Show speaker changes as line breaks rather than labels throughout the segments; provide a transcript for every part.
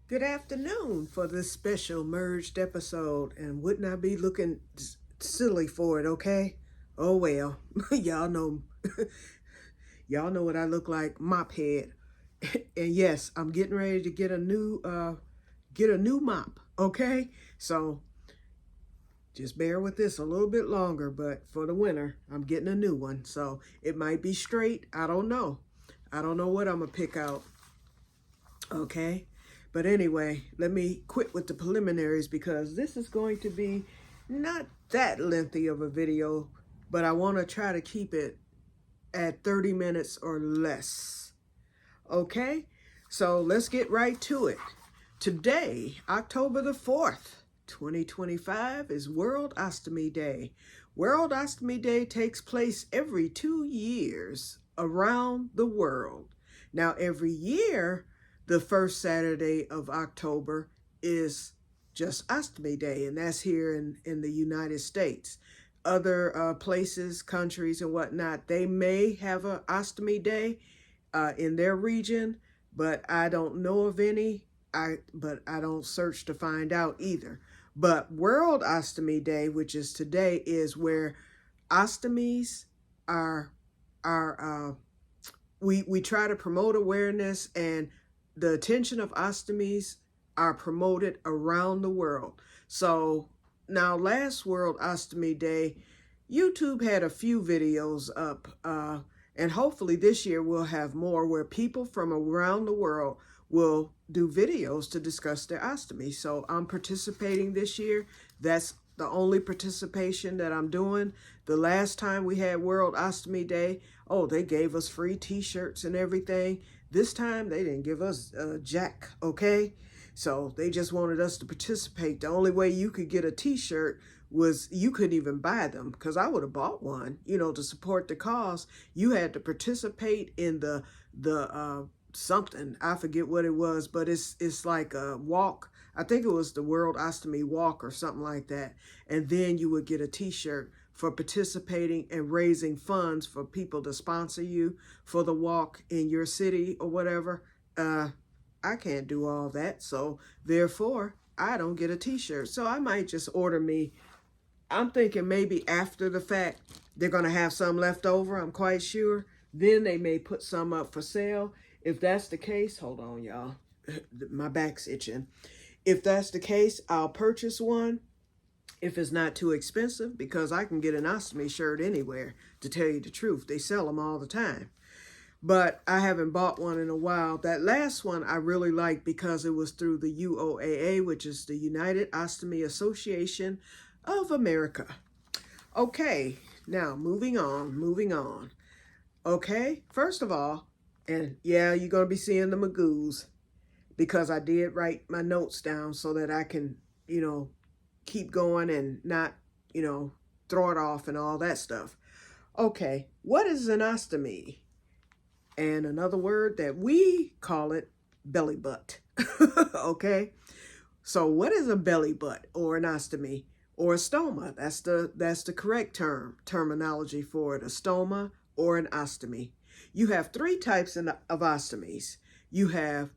Good afternoon for this special merged episode, and wouldn't I be looking silly for it, okay? Oh well, y'all know, y'all know what I look like, mop head. And yes, I'm getting ready to get a new mop, okay? So just bear with this a little bit longer, but for the winter, I'm getting a new one. So it might be straight, I don't know. I don't know what I'm gonna pick out. Okay. But anyway, let me quit with the preliminaries because this is going to be not that lengthy of a video, but I want to try to keep it at 30 minutes or less. Okay? So let's get right to it. Today, October the 4th, 2025, is World Ostomy Day. World Ostomy Day takes place every 2 years around the world. Now, every year, the first Saturday of October is just Ostomy Day, and that's here in the United States. Other places, countries, and whatnot, they may have an Ostomy Day in their region, but I don't know of any. But I don't search to find out either. But World Ostomy Day, which is today, is where ostomies are we try to promote awareness, and the attention of ostomies are promoted around the world. So now, last World Ostomy Day, YouTube had a few videos up, and hopefully this year we'll have more where people from around the world will do videos to discuss their ostomy. So I'm participating this year. That's the only participation that I'm doing. The last time we had World Ostomy Day, oh, they gave us free t-shirts and everything. This time they didn't give us jack, okay? So they just wanted us to participate. The only way you could get a t-shirt was you couldn't even buy them, because I would have bought one, to support the cause. You had to participate in the something. I forget what it was, but it's like a walk. I think it was the World Ostomy Walk or something like that. And then you would get a t-shirt for participating and raising funds for people to sponsor you for the walk in your city or whatever. I can't do all that, so therefore I don't get a t-shirt. So I might just order me. I'm thinking maybe after the fact they're going to have some left over, I'm quite sure. Then they may put some up for sale. If that's the case, hold on, y'all. My back's itching. If that's the case, I'll purchase one if it's not too expensive, because I can get an ostomy shirt anywhere, to tell you the truth. They sell them all the time. But I haven't bought one in a while. That last one I really liked because it was through the UOAA, which is the United Ostomy Association of America. Okay, now moving on. Okay, first of all, and yeah, you're going to be seeing the magoos, because I did write my notes down so that I can, keep going and not, throw it off and all that stuff. Okay, what is an ostomy? And another word that we call it, belly butt. Okay, so what is a belly butt or an ostomy or a stoma? That's the correct terminology for it, a stoma or an ostomy. You have three types of ostomies. You have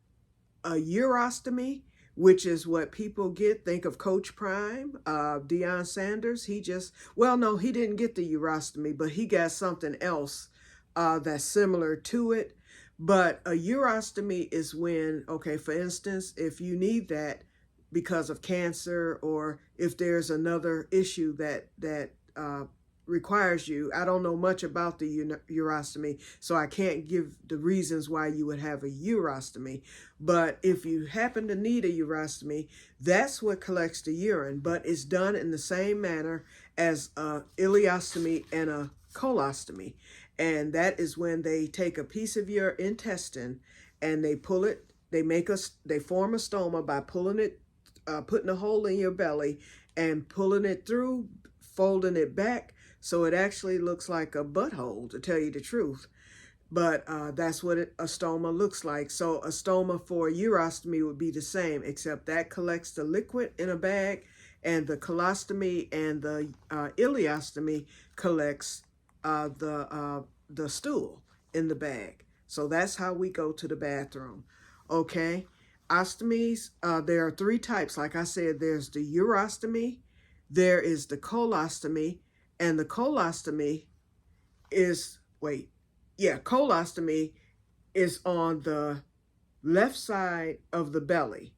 a urostomy, which is what people get. Think of Coach Prime, Deion Sanders. He didn't get the urostomy, but he got something else that's similar to it. But a urostomy is when, okay, for instance, if you need that because of cancer, or if there's another issue that requires you. I don't know much about the urostomy, so I can't give the reasons why you would have a urostomy. But if you happen to need a urostomy, that's what collects the urine, but it's done in the same manner as a ileostomy and a colostomy. And that is when they take a piece of your intestine and they pull it, they form a stoma by pulling it, putting a hole in your belly and pulling it through, folding it back, so it actually looks like a butthole, to tell you the truth. But that's what a stoma looks like. So a stoma for a urostomy would be the same, except that collects the liquid in a bag, and the colostomy and the ileostomy collects the stool in the bag. So that's how we go to the bathroom. Okay. ostomies, there are three types. Like I said, there's the urostomy, there is the colostomy, and the colostomy is, colostomy is on the left side of the belly.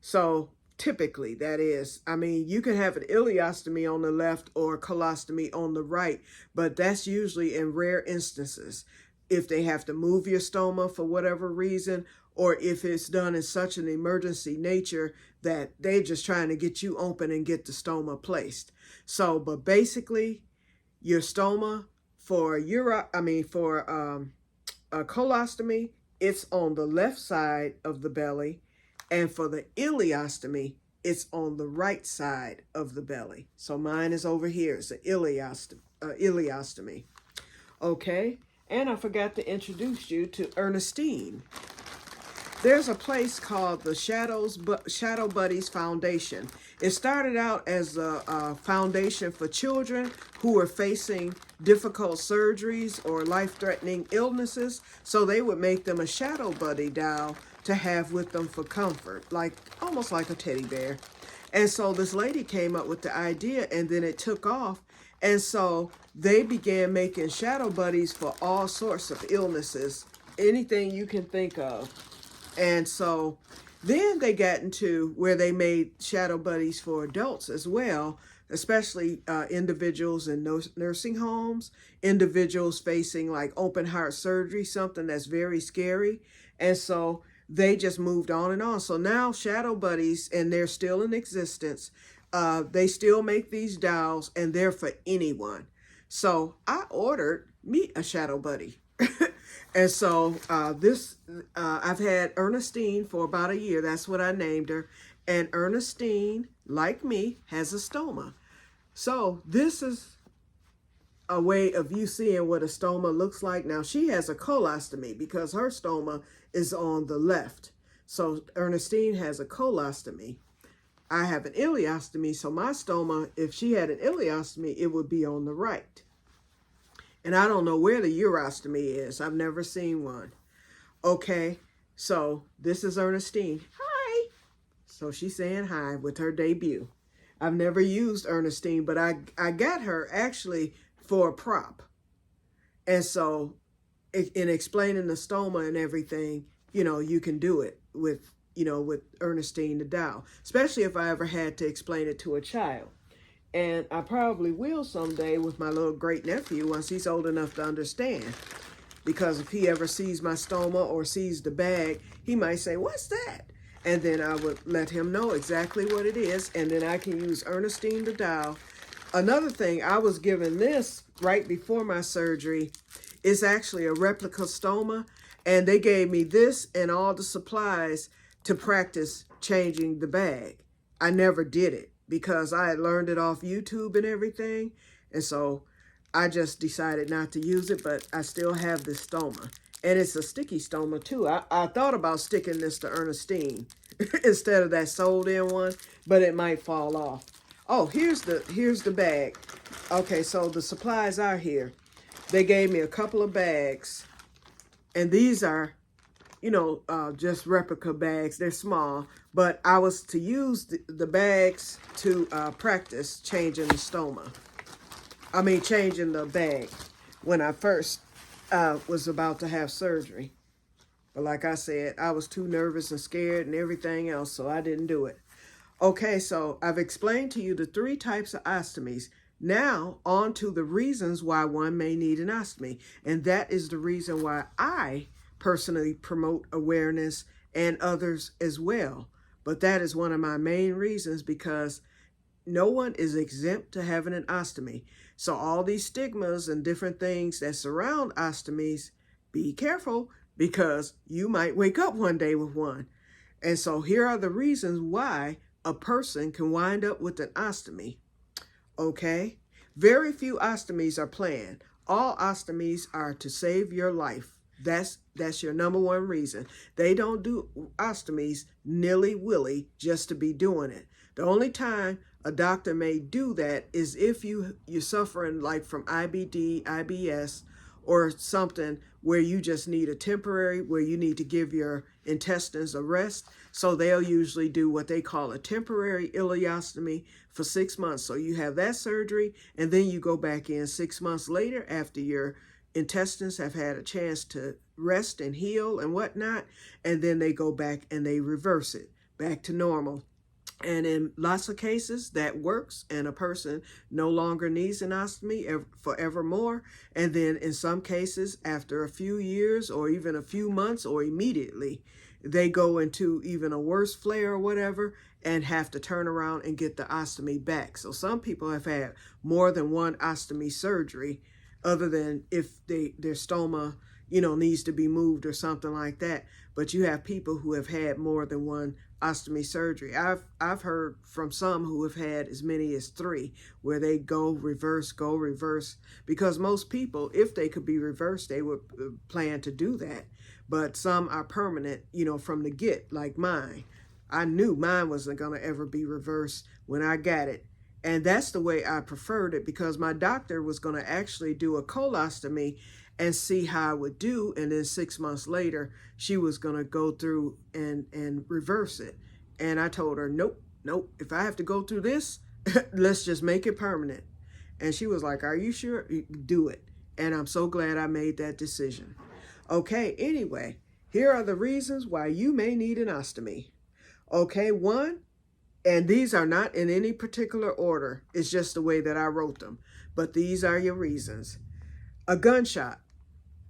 So typically that is, I mean, you can have an ileostomy on the left or colostomy on the right, but that's usually in rare instances. If they have to move your stoma for whatever reason, or if it's done in such an emergency nature that they're just trying to get you open and get the stoma placed. So, but basically your stoma for a colostomy, it's on the left side of the belly. And for the ileostomy, it's on the right side of the belly. So mine is over here. It's an ileostomy. Okay. And I forgot to introduce you to Ernestine. There's a place called the Shadow Buddies Foundation. It started out as a foundation for children who are facing difficult surgeries or life-threatening illnesses. So they would make them a Shadow Buddy doll to have with them for comfort, almost like a teddy bear. And so this lady came up with the idea, and then it took off. And so they began making shadow buddies for all sorts of illnesses, anything you can think of. And so then they got into where they made shadow buddies for adults as well, especially individuals in nursing homes, individuals facing like open heart surgery, something that's very scary. And so they just moved on and on. So now shadow buddies, and they're still in existence. They still make these dolls, and they're for anyone. So I ordered me a shadow buddy. And so I've had Ernestine for about a year. That's what I named her. And Ernestine, like me, has a stoma. So this is a way of you seeing what a stoma looks like. Now she has a colostomy because her stoma is on the left. So Ernestine has a colostomy. I have an ileostomy, so my stoma, if she had an ileostomy, it would be on the right. And I don't know where the urostomy is. I've never seen one. Okay, so this is Ernestine. Hi. So she's saying hi with her debut. I've never used Ernestine, but I got her actually for a prop. And so in explaining the stoma and everything, you can do it with Ernestine the doll, especially if I ever had to explain it to a child. And I probably will someday with my little great nephew once he's old enough to understand. Because if he ever sees my stoma or sees the bag, he might say, "What's that?" And then I would let him know exactly what it is. And then I can use Ernestine the doll. Another thing, I was given this right before my surgery. It's actually a replica stoma. And they gave me this and all the supplies to practice changing the bag. I never did it because I had learned it off YouTube and everything. And so I just decided not to use it, but I still have this stoma. And it's a sticky stoma too. I thought about sticking this to Ernestine instead of that sold in one, but it might fall off. Oh, here's the bag. Okay, so the supplies are here. They gave me a couple of bags, and these are just replica bags. They're small, but I was to use the bags to practice changing the stoma. Changing the bag when I first was about to have surgery. But like I said, I was too nervous and scared and everything else, so I didn't do it. Okay, so I've explained to you the three types of ostomies. Now, on to the reasons why one may need an ostomy. And that is the reason why I personally promote awareness and others as well. But that is one of my main reasons, because no one is exempt to having an ostomy. So all these stigmas and different things that surround ostomies, be careful, because you might wake up one day with one. And so here are the reasons why a person can wind up with an ostomy. Okay? Very few ostomies are planned. All ostomies are to save your life. That's your number one reason. They don't do ostomies nilly-willy just to be doing it. The only time a doctor may do that is if you're suffering like from IBD, IBS, or something where you just need a temporary, where you need to give your intestines a rest. So they'll usually do what they call a temporary ileostomy for 6 months. So you have that surgery, and then you go back in 6 months later after your intestines have had a chance to rest and heal and whatnot, and then they go back and they reverse it back to normal. And in lots of cases, that works, and a person no longer needs an ostomy forevermore. And then in some cases, after a few years or even a few months or immediately, they go into even a worse flare or whatever and have to turn around and get the ostomy back. So some people have had more than one ostomy surgery, other than if their stoma, needs to be moved or something like that. But you have people who have had more than one ostomy surgery. I've heard from some who have had as many as 3, where they go reverse, because most people, if they could be reversed, they would plan to do that. But some are permanent, from the get, like mine. I knew mine wasn't going to ever be reversed when I got it. And that's the way I preferred it, because my doctor was going to actually do a colostomy and see how I would do. And then 6 months later, she was going to go through and reverse it. And I told her, nope, if I have to go through this, let's just make it permanent. And she was like, are you sure? Do it. And I'm so glad I made that decision. Okay, anyway, here are the reasons why you may need an ostomy. Okay, 1, and these are not in any particular order. It's just the way that I wrote them. But these are your reasons. A gunshot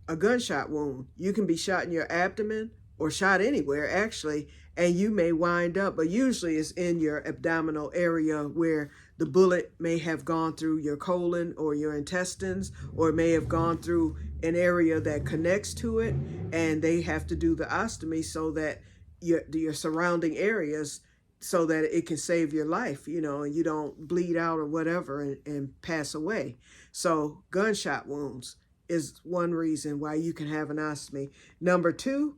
wound. You can be shot in your abdomen or shot anywhere, actually, and you may wind up, but usually it's in your abdominal area where the bullet may have gone through your colon or your intestines, or it may have gone through an area that connects to it, and they have to do the ostomy so that your surrounding areas, so that it can save your life, and you don't bleed out or whatever and pass away. So gunshot wounds is one reason why you can have an ostomy. Number 2,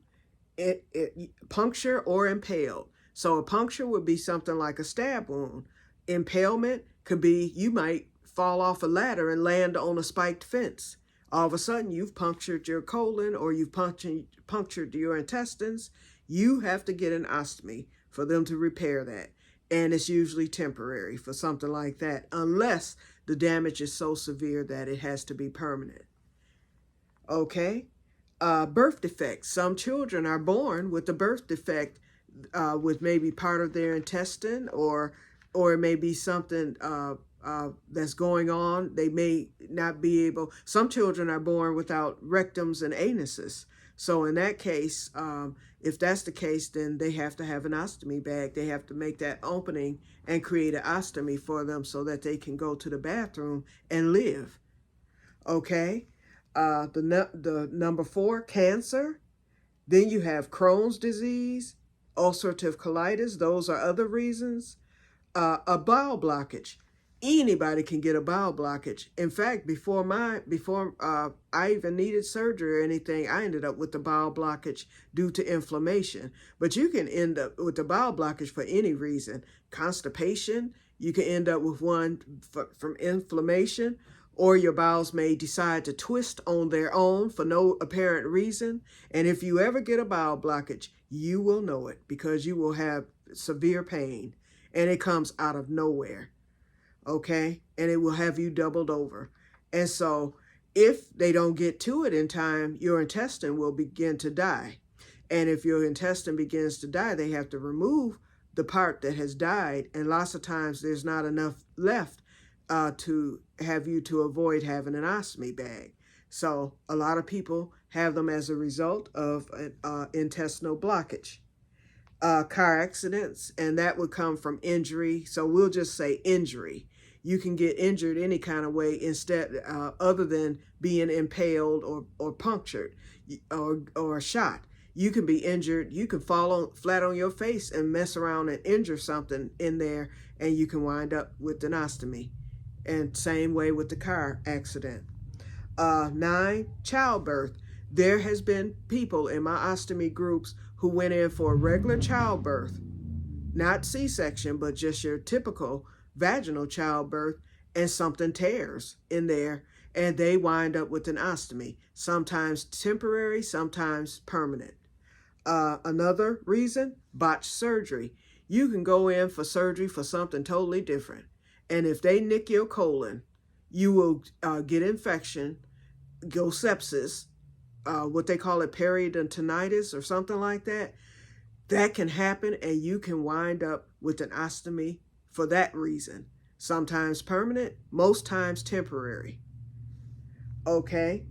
puncture or impaled. So a puncture would be something like a stab wound. Impalement could be you might fall off a ladder and land on a spiked fence. All of a sudden, you've punctured your colon or you've punctured your intestines. You have to get an ostomy for them to repair that. And it's usually temporary for something like that, unless the damage is so severe that it has to be permanent. Okay? Birth defects. Some children are born with a birth defect, with maybe part of their intestine, or it may be something that's going on. They may not be able. Some children are born without rectums and anuses. So in that case, if that's the case, then they have to have an ostomy bag. They have to make that opening and create an ostomy for them so that they can go to the bathroom and live. Okay? The number 4, cancer. Then you have Crohn's disease, ulcerative colitis. Those are other reasons. A bowel blockage. Anybody can get a bowel blockage. In fact, before I even needed surgery or anything, I ended up with the bowel blockage due to inflammation. But you can end up with the bowel blockage for any reason. Constipation, you can end up with one from inflammation, or your bowels may decide to twist on their own for no apparent reason. And if you ever get a bowel blockage, you will know it, because you will have severe pain, and it comes out of nowhere. Okay? And it will have you doubled over. And so if they don't get to it in time, your intestine will begin to die. And if your intestine begins to die, they have to remove the part that has died. And lots of times there's not enough left to have you to avoid having an ostomy bag. So a lot of people have them as a result of an intestinal blockage. Car accidents, and that would come from injury. So we'll just say injury. You can get injured any kind of way instead, other than being impaled or punctured or shot. You can be injured. You can fall flat on your face and mess around and injure something in there, and you can wind up with an ostomy. And same way with the car accident. 9, childbirth. There has been people in my ostomy groups who went in for a regular childbirth, not C-section, but just your typical vaginal childbirth, and something tears in there, and they wind up with an ostomy, sometimes temporary, sometimes permanent. Another reason, botched surgery. You can go in for surgery for something totally different. And if they nick your colon, you will get infection, go sepsis, what they call it, periodontitis or something like that. That can happen, and you can wind up with an ostomy for that reason. Sometimes permanent, most times temporary. Okay,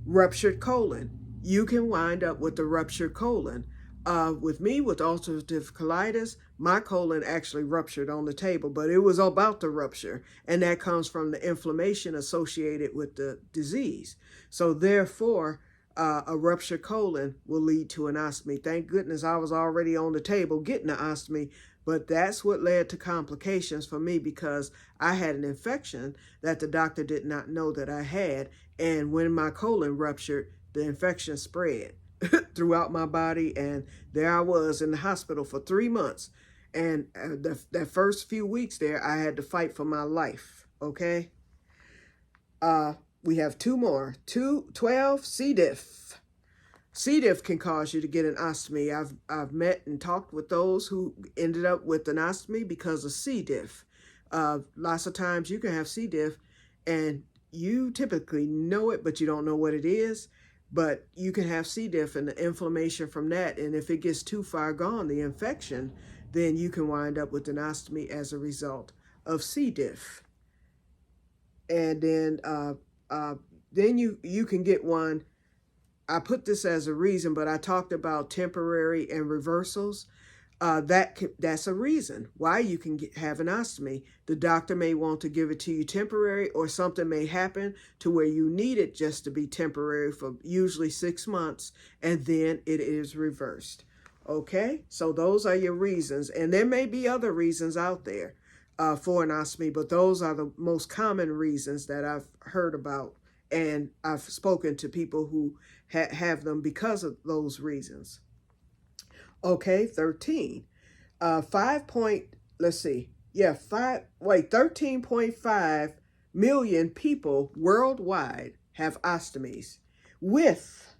ruptured colon. You can wind up with a ruptured colon. With me, with ulcerative colitis, my colon actually ruptured on the table, but it was about to rupture, and that comes from the inflammation associated with the disease. So therefore, a ruptured colon will lead to an ostomy. Thank goodness I was already on the table getting an ostomy, but that's what led to complications for me, because I had an infection that the doctor did not know that I had, and when my colon ruptured, the infection spread throughout my body, and there I was in the hospital for 3 months. And that first few weeks there, I had to fight for my life, okay? We have two more. 12, C. diff. C. diff can cause you to get an ostomy. I've met and talked with those who ended up with an ostomy because of C. diff. Lots of times you can have C. diff and you typically know it, but you don't know what it is. But you can have C. diff and the inflammation from that. And if it gets too far gone, the infection, then you can wind up with an ostomy as a result of C. diff. And then you can get one. I put this as a reason, but I talked about temporary and reversals. That's a reason why you can have an ostomy. The doctor may want to give it to you temporary, or something may happen to where you need it just to be temporary for usually 6 months, and then it is reversed. Okay, so those are your reasons, and there may be other reasons out there for an ostomy, but those are the most common reasons that I've heard about, and I've spoken to people who have them because of those reasons. Okay, 13. 13.5 million people worldwide have ostomies, with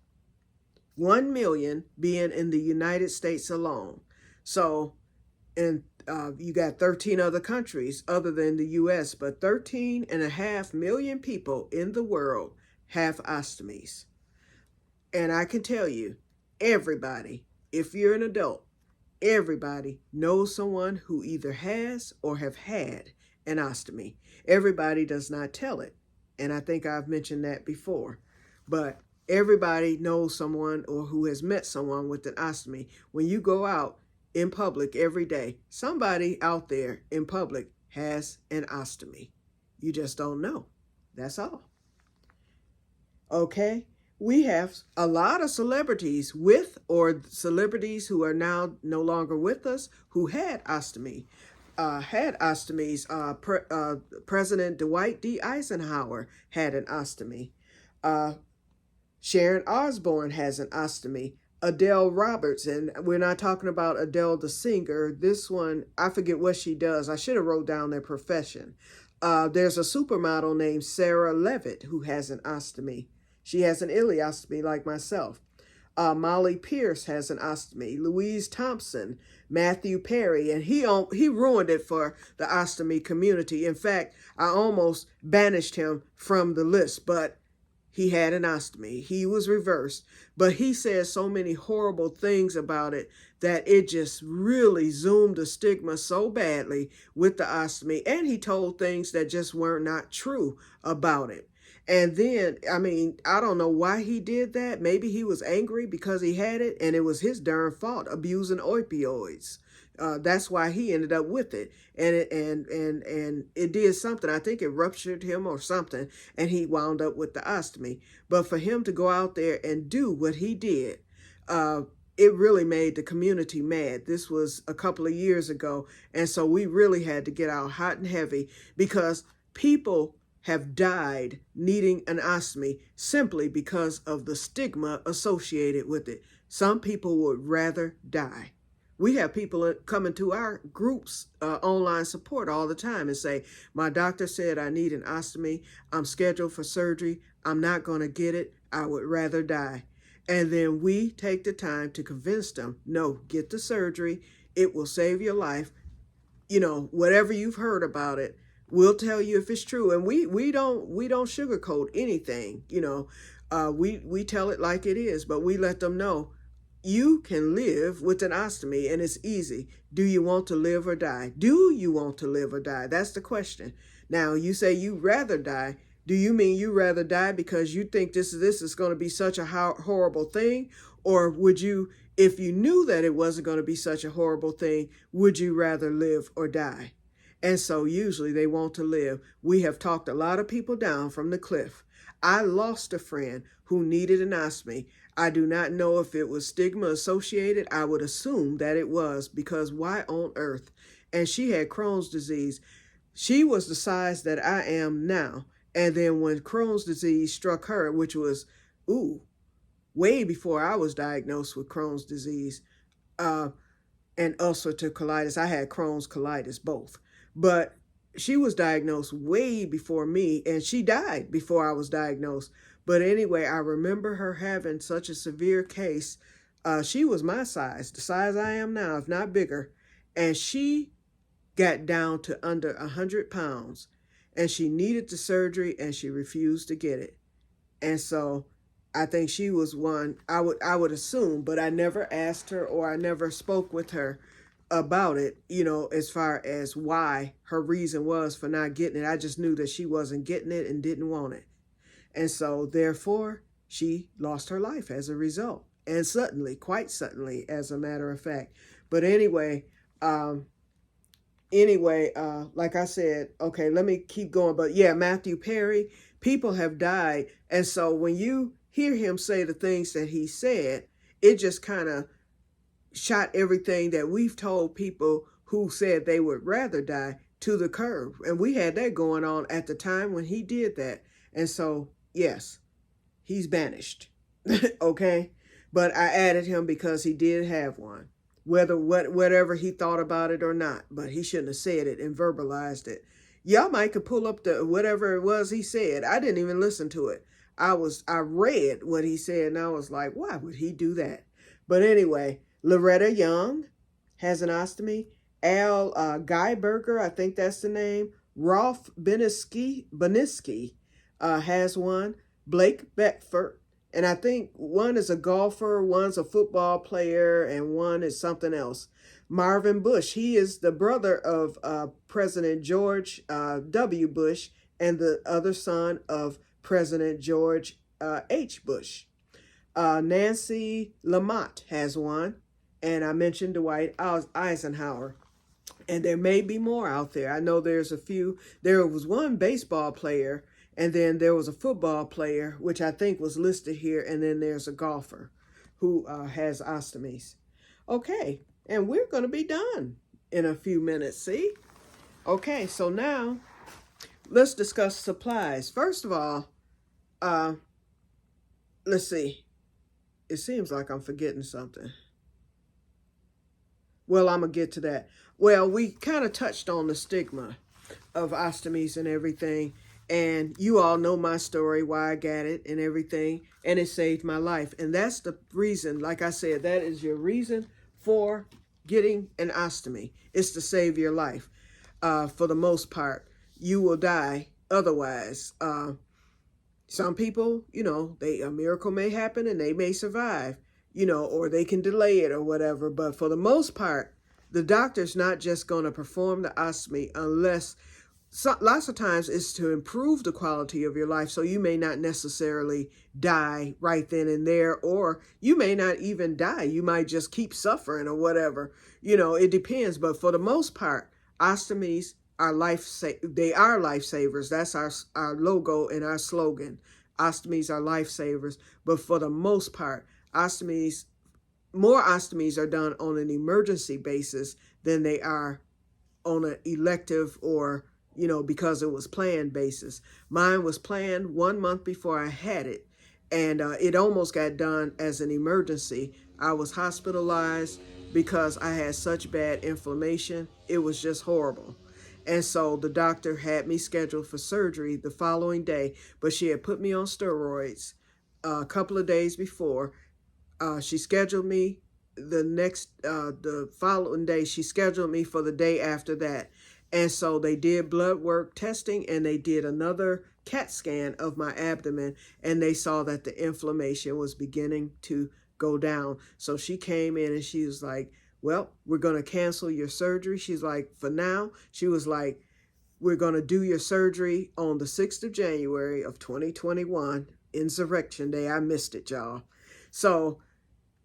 1 million being in the United States alone. So, and you got 13 other countries other than the U.S., but 13.5 million people in the world have ostomies. And I can tell you, everybody, if you're an adult, everybody knows someone who either has or have had an ostomy. Everybody does not tell it, and I think I've mentioned that before. But everybody knows someone or who has met someone with an ostomy. When you go out in public every day, somebody out there in public has an ostomy. You just don't know. That's all. Okay? We have a lot of celebrities with, or celebrities who are now no longer with us, who had ostomies. President Dwight D. Eisenhower had an ostomy. Sharon Osbourne has an ostomy. Adele Roberts, and we're not talking about Adele the singer. This one, I forget what she does. I should have wrote down their profession. There's a supermodel named Sarah Levitt who has an ostomy. She has an ileostomy like myself. Molly Pierce has an ostomy. Louise Thompson, Matthew Perry, and he ruined it for the ostomy community. In fact, I almost banished him from the list, but he had an ostomy. He was reversed, but he says so many horrible things about it that it just really zoomed the stigma so badly with the ostomy, and he told things that just were not true about it. And then, I mean, I don't know why he did that. Maybe he was angry because he had it, and it was his darn fault, abusing opioids. That's why he ended up with it. And it did something. I think it ruptured him or something, and he wound up with the ostomy. But for him to go out there and do what he did, it really made the community mad. This was a couple of years ago, and so we really had to get out hot and heavy, because people have died needing an ostomy simply because of the stigma associated with it. Some people would rather die. We have people coming to our groups, online support all the time, and say, my doctor said I need an ostomy. I'm scheduled for surgery. I'm not going to get it. I would rather die. And then we take the time to convince them, no, get the surgery. It will save your life. Whatever you've heard about it, we'll tell you if it's true. And we don't sugarcoat anything. We tell it like it is, but we let them know you can live with an ostomy and it's easy. Do you want to live or die? Do you want to live or die? That's the question. Now, you say you rather die. Do you mean you rather die because you think this is going to be such a horrible thing? Or would you, if you knew that it wasn't going to be such a horrible thing, would you rather live or die? And so usually they want to live. We have talked a lot of people down from the cliff. I lost a friend who needed an ostomy. I do not know if it was stigma associated. I would assume that it was, because why on earth? And she had Crohn's disease. She was the size that I am now. And then when Crohn's disease struck her, which was, way before I was diagnosed with Crohn's disease and ulcerative colitis. I had Crohn's colitis, both. But she was diagnosed way before me, and she died before I was diagnosed. But anyway, I remember her having such a severe case. She was my size, the size I am now, if not bigger. And she got down to under 100 pounds. And she needed the surgery, and she refused to get it. And so I think she was one, I would assume, but I never asked her or I never spoke with her about it, as far as why her reason was for not getting it. I just knew that she wasn't getting it and didn't want it. And so therefore, she lost her life as a result. And suddenly, quite suddenly, as a matter of fact. But anyway, like I said, okay, let me keep going. But yeah, Matthew Perry, people have died. And so when you hear him say the things that he said, it just kind of shot everything that we've told people who said they would rather die to the curb. And we had that going on at the time when he did that. And so, yes, he's banished. Okay. But I added him because he did have one. Whatever he thought about it or not, but he shouldn't have said it and verbalized it. Y'all might could pull up the whatever it was he said. I didn't even listen to it. I read what he said and I was like, why would he do that? But anyway, Loretta Young has an ostomy. Al Guyberger, I think that's the name. Rolf Beniski has one. Blake Beckford. And I think one is a golfer, one's a football player, and one is something else. Marvin Bush, he is the brother of President George W. Bush and the other son of President George H. Bush. Nancy Lamott has one, and I mentioned Dwight Eisenhower. And there may be more out there. I know there's a few. There was one baseball player, and then there was a football player, which I think was listed here, and then there's a golfer who has ostomies. Okay, and we're going to be done in a few minutes, see? Okay, so now let's discuss supplies. First of all, let's see. It seems like I'm forgetting something. Well, I'm going to get to that. Well, we kind of touched on the stigma of ostomies and everything. And you all know my story, why I got it and everything. And it saved my life. And that's the reason, like I said, that is your reason for getting an ostomy. It's to save your life. For the most part, you will die otherwise. Some people, a miracle may happen and they may survive, or they can delay it or whatever. But for the most part, the doctor's not just going to perform the ostomy unless, lots of times it's to improve the quality of your life. So you may not necessarily die right then and there, or you may not even die. You might just keep suffering or whatever. It depends. But for the most part, ostomies are they are lifesavers. That's our logo and our slogan. Ostomies are lifesavers. But for the most part, more ostomies are done on an emergency basis than they are on an elective or, because it was planned basis. Mine was planned 1 month before I had it, and it almost got done as an emergency. I was hospitalized because I had such bad inflammation. It was just horrible. And so the doctor had me scheduled for surgery the following day, but she had put me on steroids a couple of days before. She scheduled me the following day. She scheduled me for the day after that. And so they did blood work testing, and they did another CAT scan of my abdomen, and they saw that the inflammation was beginning to go down. So she came in and she was like, well, we're going to cancel your surgery. She's like, for now, she was like, we're going to do your surgery on the 6th of January of 2021, Insurrection Day. I missed it, y'all. So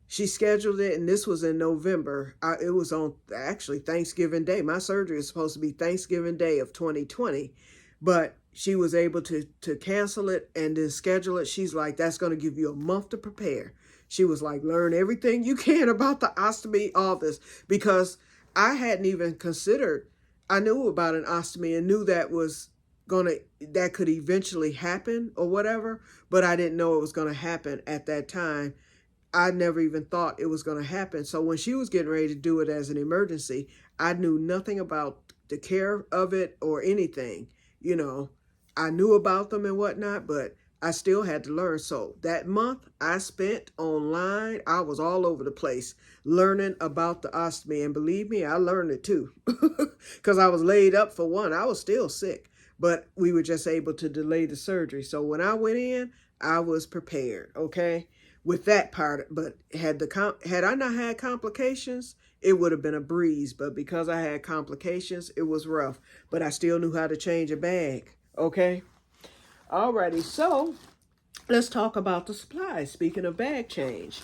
she scheduled it, and this was in November. It was on actually Thanksgiving Day. My surgery is supposed to be Thanksgiving Day of 2020, but she was able to cancel it and then schedule it. She's like, that's going to give you a month to prepare. She was like, learn everything you can about the ostomy, all this, because I hadn't even considered. I knew about an ostomy and knew that that could eventually happen or whatever, but I didn't know it was going to happen at that time. I never even thought it was going to happen. So when she was getting ready to do it as an emergency, I knew nothing about the care of it or anything. You know, I knew about them and whatnot, but I still had to learn. So that month I spent online. I was all over the place learning about the ostomy. And believe me, I learned it too, because I was laid up for one. I was still sick, but we were just able to delay the surgery. So when I went in, I was prepared, okay, with that part. But had I not had complications, it would have been a breeze. But because I had complications, it was rough. But I still knew how to change a bag, okay? Alrighty, so let's talk about the supplies. Speaking of bag change.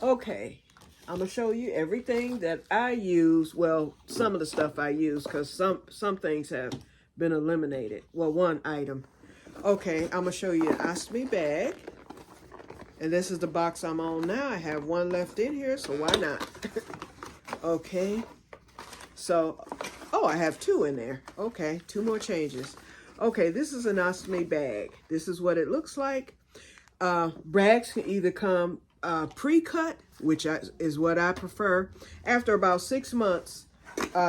Okay, I'm going to show you everything that I use. Well, some of the stuff I use, because some things have been eliminated. Well, one item. Okay, I'm going to show you an ostomy bag. And this is the box I'm on now. I have one left in here, so why not? Okay. So, oh, I have two in there. Okay, two more changes. Okay, this is an ostomy bag. This is what it looks like. Bags can either come pre-cut, which is what I prefer. After about 6 months,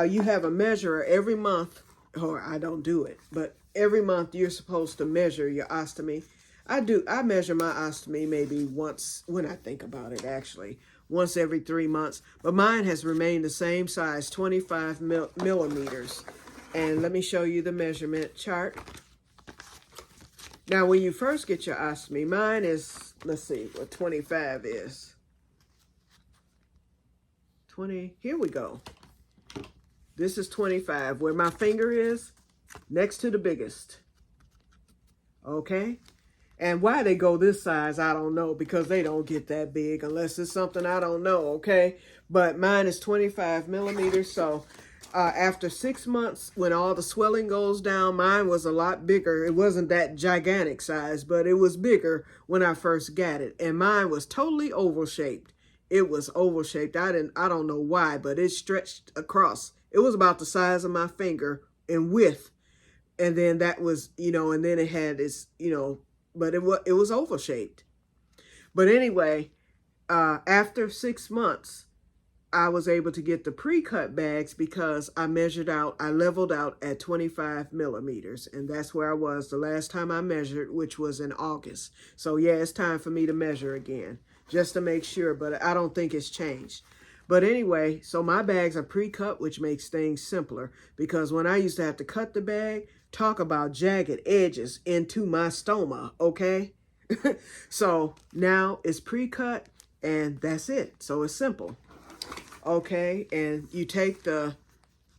you have a measurer every month, or I don't do it, but every month you're supposed to measure your ostomy. I measure my ostomy maybe once, when I think about it, actually, once every 3 months. But mine has remained the same size, 25 millimeters. And let me show you the measurement chart. Now, when you first get your ostomy, mine is, let's see what 25 is. 20, here we go. This is 25, where my finger is next to the biggest. Okay? And why they go this size, I don't know, because they don't get that big unless it's something I don't know, okay? But mine is 25 millimeters, so after 6 months, when all the swelling goes down, mine was a lot bigger. It wasn't that gigantic size, but it was bigger when I first got it. And mine was totally oval shaped. It was oval shaped. I don't know why, but it stretched across. It was about the size of my finger in width. And then that was, and then it had this, but it was oval shaped. But anyway, after 6 months, I was able to get the pre-cut bags because I leveled out at 25 millimeters. And that's where I was the last time I measured, which was in August. So yeah, it's time for me to measure again, just to make sure, but I don't think it's changed. But anyway, so my bags are pre-cut, which makes things simpler, because when I used to have to cut the bag, talk about jagged edges into my stoma, okay? So now it's pre-cut, and that's it. So it's simple. Okay, and you take the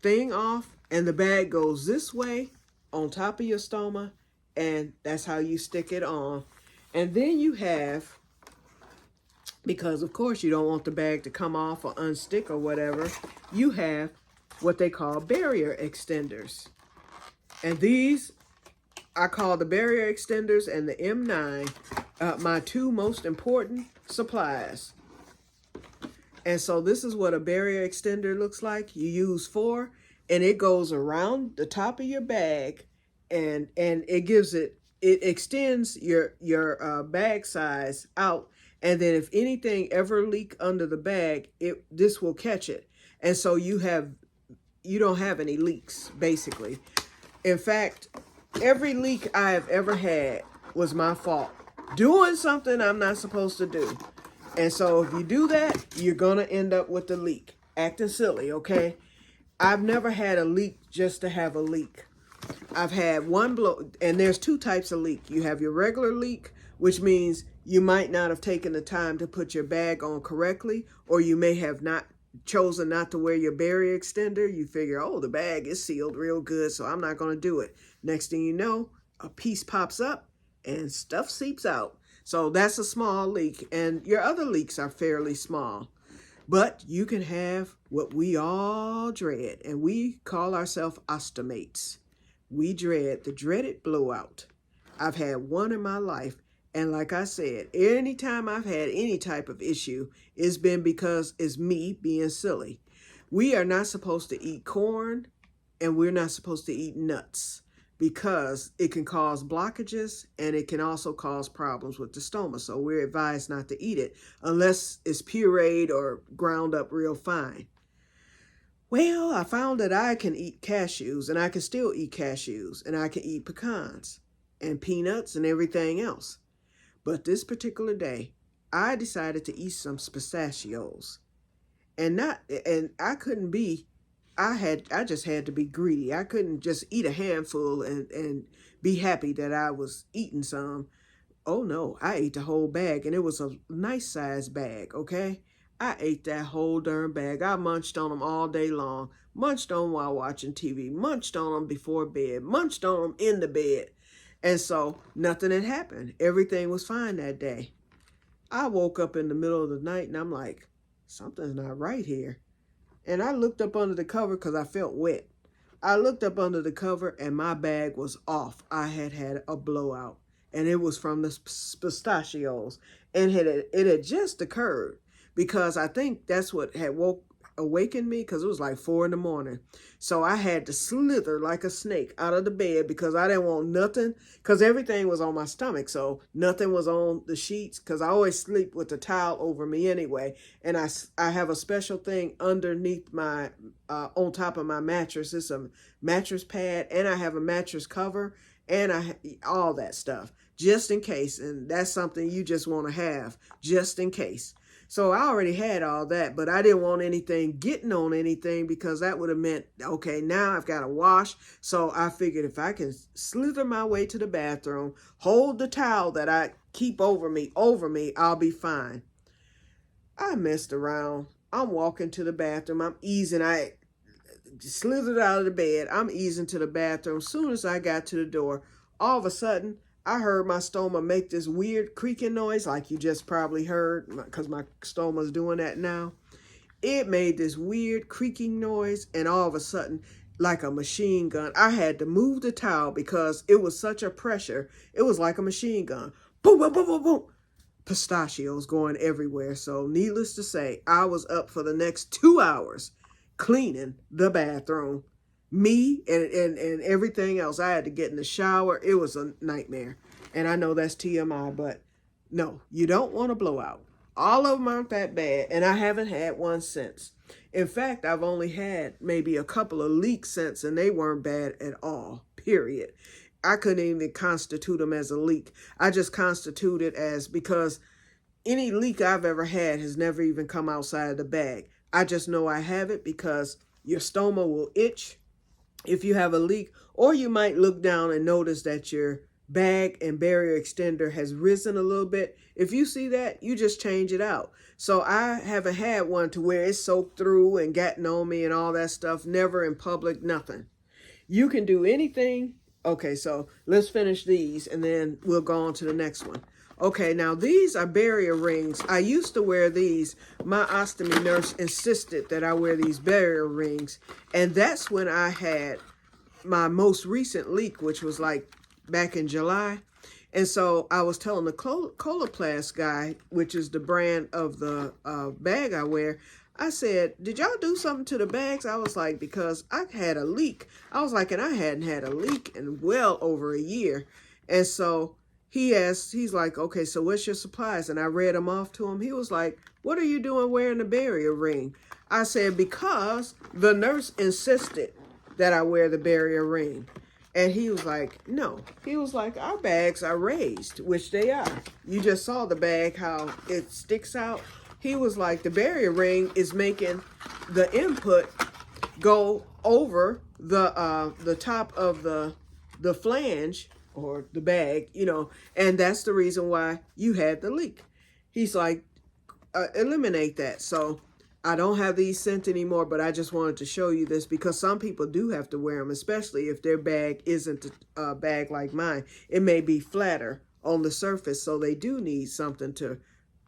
thing off, and the bag goes this way on top of your stoma, and that's how you stick it on. And then you have, because of course you don't want the bag to come off or unstick or whatever, you have what they call barrier extenders. And these, I call the barrier extenders and the M9 my two most important supplies. And so this is what a barrier extender looks like. You use 4, and it goes around the top of your bag, and it extends your bag size out. And then if anything ever leak under the bag, this will catch it. And so you don't have any leaks, basically. In fact, every leak I have ever had was my fault. Doing something I'm not supposed to do. And so if you do that, you're going to end up with the leak. Acting silly, okay? I've never had a leak just to have a leak. I've had one blow, and there's two types of leak. You have your regular leak, which means you might not have taken the time to put your bag on correctly, or you may have not chosen not to wear your barrier extender. You figure, oh, the bag is sealed real good, so I'm not going to do it. Next thing you know, a piece pops up and stuff seeps out. So that's a small leak, and your other leaks are fairly small. But you can have what we all dread, and we call ourselves ostomates. We dread the dreaded blowout. I've had one in my life, and like I said, anytime I've had any type of issue, it's been because it's me being silly. We are not supposed to eat corn, and we're not supposed to eat nuts, because it can cause blockages and it can also cause problems with the stoma. So we're advised not to eat it unless it's pureed or ground up real fine. Well, I found that I can eat cashews, and I can still eat cashews, and I can eat pecans and peanuts and everything else. But this particular day, I decided to eat some pistachios. And I couldn't be, I just had to be greedy. I couldn't just eat a handful and be happy that I was eating some. Oh no, I ate the whole bag, and it was a nice sized bag, okay? I ate that whole darn bag. I munched on them all day long. Munched on them while watching TV. Munched on them before bed. Munched on them in the bed. And so nothing had happened. Everything was fine that day. I woke up in the middle of the night and I'm like, something's not right here. And I looked up under the cover because I felt wet. I looked up under the cover and my bag was off. I had had a blowout, and it was from the pistachios. And it had just occurred because I think that's what had awakened me, because it was like 4 a.m. So I had to slither like a snake out of the bed because I didn't want nothing, because everything was on my stomach. So nothing was on the sheets, because I always sleep with the towel over me anyway. And I have a special thing underneath my, on top of my mattress. It's a mattress pad, and I have a mattress cover, and all that stuff just in case. And that's something you just want to have just in case. So I already had all that, but I didn't want anything getting on anything, because that would have meant, okay, now I've got to wash. So I figured if I can slither my way to the bathroom, hold the towel that I keep over me, I'll be fine. I messed around. I'm walking to the bathroom. I'm easing. I slithered out of the bed. I'm easing to the bathroom. As soon as I got to the door, all of a sudden, I heard my stoma make this weird creaking noise, like you just probably heard, because my stoma's doing that now. It made this weird creaking noise, and all of a sudden, like a machine gun, I had to move the towel because it was such a pressure. It was like a machine gun. Boom, boom, boom, boom, boom. Pistachios going everywhere. So needless to say, I was up for the next 2 hours cleaning the bathroom. Me and everything else. I had to get in the shower. It was a nightmare. And I know that's TMI, but no, you don't want to blow out. All of them aren't that bad, and I haven't had one since. In fact, I've only had maybe a couple of leaks since, and they weren't bad at all, period. I couldn't even constitute them as a leak. I just constitute it as, because any leak I've ever had has never even come outside the bag. I just know I have it because your stoma will itch if you have a leak, or you might look down and notice that your bag and barrier extender has risen a little bit. If you see that, you just change it out. So I haven't had one to where it's soaked through and gotten on me and all that stuff. Never in public, nothing. You can do anything. Okay, so let's finish these and then we'll go on to the next one. Okay, now these are barrier rings. I used to wear these. My ostomy nurse insisted that I wear these barrier rings. And that's when I had my most recent leak, which was like back in July. And so I was telling the Coloplast guy, which is the brand of the bag I wear, I said, did y'all do something to the bags? I was like, because I had a leak. I was like, and I hadn't had a leak in well over a year. And so he's like, okay, so what's your supplies? And I read them off to him. He was like, what are you doing wearing a barrier ring? I said, because the nurse insisted that I wear the barrier ring. And he was like, no. He was like, our bags are raised, which they are. You just saw the bag, how it sticks out. He was like, the barrier ring is making the input go over the top of the flange or the bag, you know, and that's the reason why you had the leak. He's like, eliminate that. So I don't have these sent anymore, but I just wanted to show you this because some people do have to wear them, especially if their bag isn't a bag like mine. It may be flatter on the surface, so they do need something to,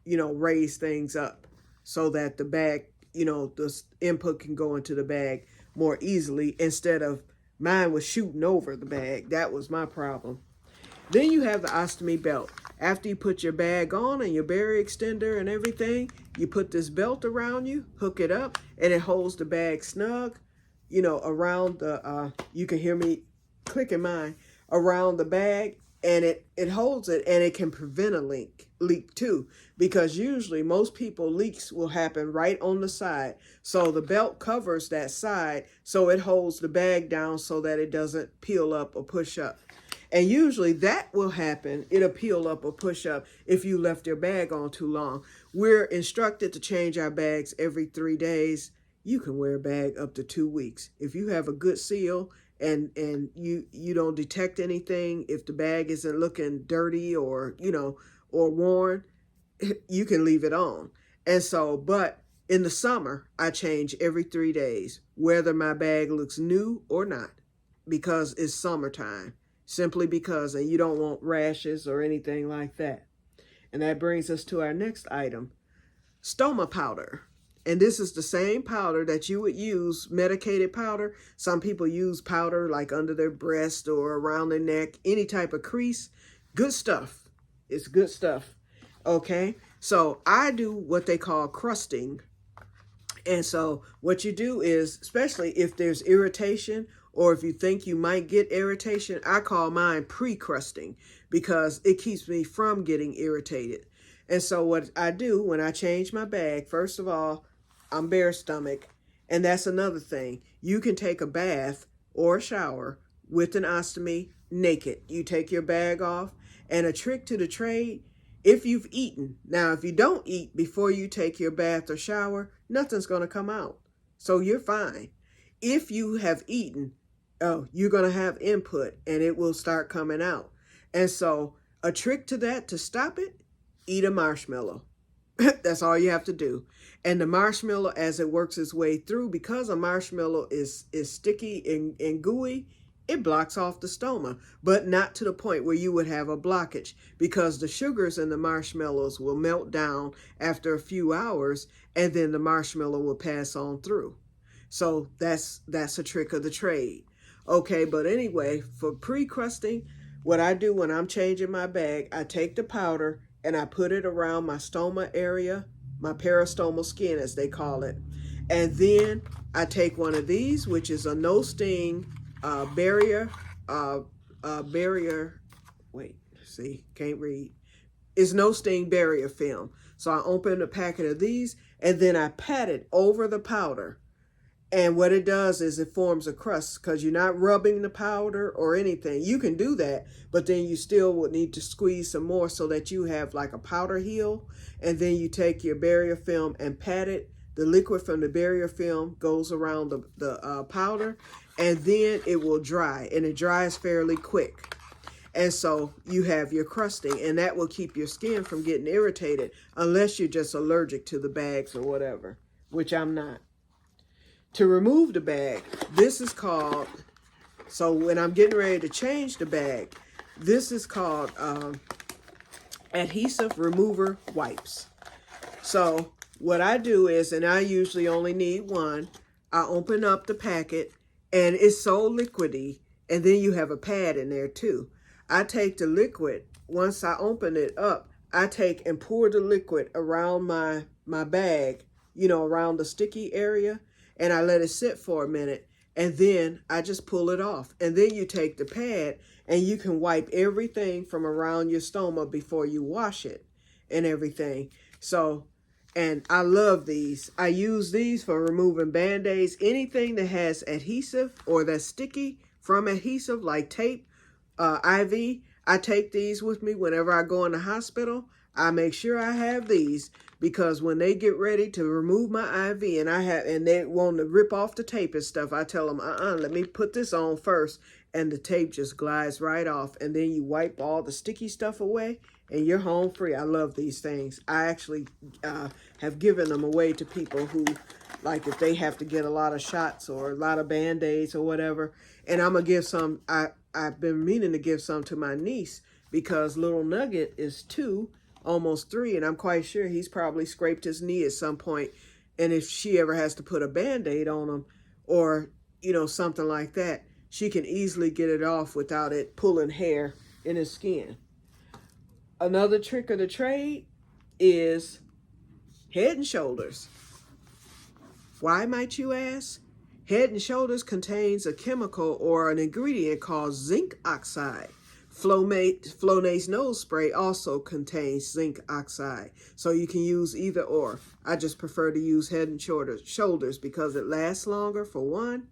you know, raise things up so that the bag, you know, the input can go into the bag more easily instead of mine was shooting over the bag. That was my problem. Then you have the ostomy belt. After you put your bag on and your barrier extender and everything, you put this belt around you, hook it up, and it holds the bag snug, you know, around the, you can hear me clicking mine, around the bag, and it holds it, and it can prevent a leak too, because usually most people leaks will happen right on the side. So the belt covers that side, so it holds the bag down so that it doesn't peel up or push up. And usually that will happen, it'll peel up or push up if you left your bag on too long. We're instructed to change our bags every 3 days. You can wear a bag up to 2 weeks. If you have a good seal and you don't detect anything, if the bag isn't looking dirty or, you know, or worn, you can leave it on. And so, but in the summer, I change every 3 days, whether my bag looks new or not, because it's summertime. Simply because, and you don't want rashes or anything like that. And that brings us to our next item, stoma powder. And this is the same powder that you would use, medicated powder. Some people use powder like under their breast or around their neck, any type of crease. Good stuff. It's good stuff. Okay, so I do what they call crusting. And so what you do is, especially if there's irritation or if you think you might get irritation, I call mine pre-crusting because it keeps me from getting irritated. And so what I do when I change my bag, first of all, I'm bare stomach. And that's another thing. You can take a bath or a shower with an ostomy naked. You take your bag off. And a trick to the trade, if you've eaten. Now, if you don't eat before you take your bath or shower, nothing's going to come out. So you're fine. If you have eaten, oh, you're going to have input and it will start coming out. And so a trick to that, to stop it, eat a marshmallow. That's all you have to do. And the marshmallow, as it works its way through, because a marshmallow is sticky and gooey, it blocks off the stoma, but not to the point where you would have a blockage, because the sugars in the marshmallows will melt down after a few hours, and then the marshmallow will pass on through. So that's a trick of the trade. Okay, but anyway, for pre-crusting, what I do when I'm changing my bag, I take the powder and I put it around my stoma area, my peristomal skin as they call it. And then I take one of these, which is a no-sting barrier, wait, see, can't read. It's no-sting barrier film. So I open a packet of these and then I pat it over the powder. And what it does is it forms a crust because you're not rubbing the powder or anything. You can do that, but then you still would need to squeeze some more so that you have like a powder heel. And then you take your barrier film and pat it. The liquid from the barrier film goes around the powder, and then it will dry, and it dries fairly quick. And so you have your crusting, and that will keep your skin from getting irritated unless you're just allergic to the bags or whatever, which I'm not. To remove the bag, this is called, so when I'm getting ready to change the bag, this is called adhesive remover wipes. So what I do is, and I usually only need one, I open up the packet, and it's so liquidy, and then you have a pad in there too. I take the liquid, once I open it up, I take and pour the liquid around my bag, you know, around the sticky area, and I let it sit for a minute, and then I just pull it off. And then you take the pad, and you can wipe everything from around your stoma before you wash it and everything. So, and I love these. I use these for removing Band-Aids. Anything that has adhesive or that's sticky, from adhesive like tape, IV. I take these with me whenever I go in the hospital. I make sure I have these because when they get ready to remove my IV and they want to rip off the tape and stuff, I tell them, let me put this on first, and the tape just glides right off, and then you wipe all the sticky stuff away and you're home free. I love these things. I actually have given them away to people who, like, if they have to get a lot of shots or a lot of Band-Aids or whatever. And I'm gonna give some, I've been meaning to give some to my niece because little Nugget is 2, almost 3, and I'm quite sure he's probably scraped his knee at some point. And if she ever has to put a Band-Aid on him or, you know, something like that, she can easily get it off without it pulling hair in his skin. Another trick of the trade is Head and Shoulders. Why, might you ask? Head and Shoulders contains a chemical or an ingredient called zinc oxide. Flonase nose spray also contains zinc oxide, so you can use either or. I just prefer to use Head and Shoulders because it lasts longer, for one,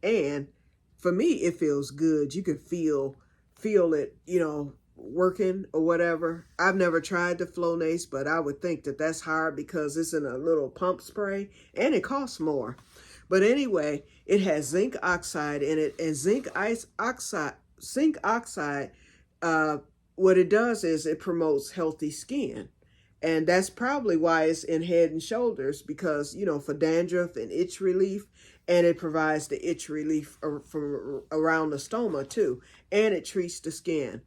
and for me, it feels good. You can feel it, you know, working or whatever. I've never tried the Flonase, but I would think that that's hard because it's in a little pump spray and it costs more. But anyway, it has zinc oxide in it, and zinc oxide, what it does is it promotes healthy skin. And that's probably why it's in Head and Shoulders, because, you know, for dandruff and itch relief, and it provides the itch relief from around the stoma too, and it treats the skin.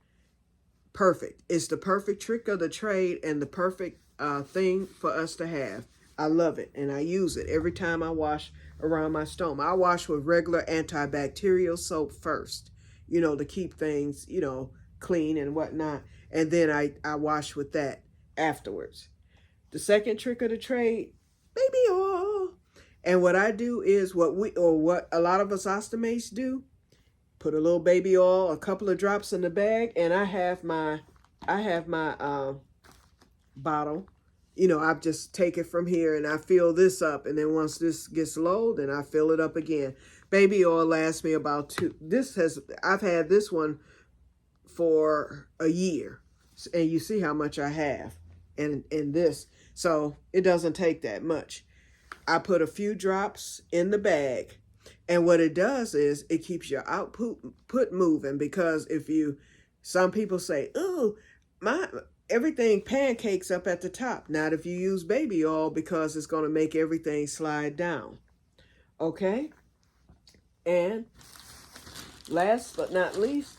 Perfect. It's the perfect trick of the trade and the perfect thing for us to have. I love it, and I use it every time I wash around my stoma. I wash with regular antibacterial soap first, you know, to keep things, you know, clean and whatnot, and then I wash with that afterwards. The second trick of the trade, baby oil. And what I do is what a lot of us ostomates do, put a little baby oil, a couple of drops in the bag, and I have my bottle. You know, I just take it from here and I fill this up, and then once this gets low, then I fill it up again. Baby oil lasts me about I've had this one for a year, and you see how much I have in this, so it doesn't take that much. I put a few drops in the bag, and what it does is it keeps your output moving, because some people say, oh, everything pancakes up at the top. Not if you use baby oil, because it's going to make everything slide down. Okay? And last but not least,